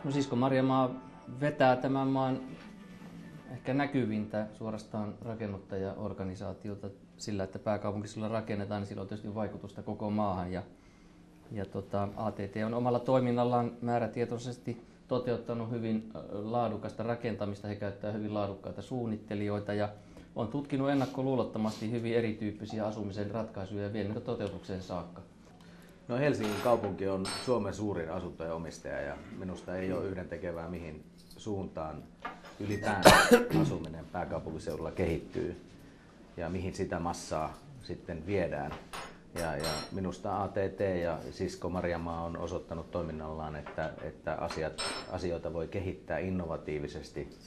No Sisko Marjamaa vetää tämän maan ehkä näkyvintä suorastaan rakennuttajaorganisaatiota sillä, että pääkaupunkiseudulla rakennetaan, niin sillä on tietysti vaikutusta koko maahan. ATT on omalla toiminnallaan määrätietoisesti toteuttanut hyvin laadukasta rakentamista. He käyttää hyvin laadukkaita suunnittelijoita ja on tutkinut ennakkoluulottomasti hyvin erityyppisiä asumisen ratkaisuja ja vienyt toteutukseen saakka. No Helsingin kaupunki on Suomen suurin asuntoja-omistaja ja minusta ei ole yhdentekevää, mihin suuntaan ylipäänsä asuminen pääkaupunkiseudulla kehittyy ja mihin sitä massaa sitten viedään. Ja minusta ATT ja Sisko Marjamaa on osoittanut toiminnallaan, että asioita voi kehittää innovatiivisesti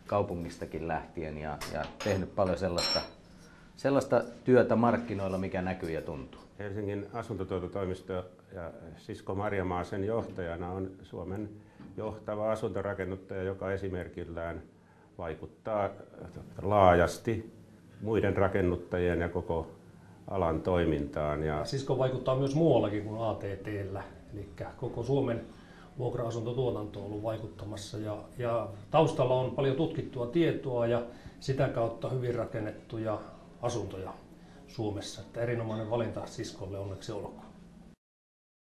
kaupungistakin lähtien ja tehnyt paljon sellaista työtä markkinoilla, mikä näkyy ja tuntuu. Helsingin asuntotuotantotoimisto ja Sisko Marjamaa sen johtajana on Suomen johtava asuntorakennuttaja, joka esimerkillään vaikuttaa laajasti muiden rakennuttajien ja koko alan toimintaan. Sisko vaikuttaa myös muuallakin kuin ATT:llä, eli koko Suomen vuokra-asuntotuotanto on ollut vaikuttamassa ja taustalla on paljon tutkittua tietoa ja sitä kautta hyvin rakennettuja asuntoja Suomessa. Että erinomainen valinta Siskolle, onneksi olkoon.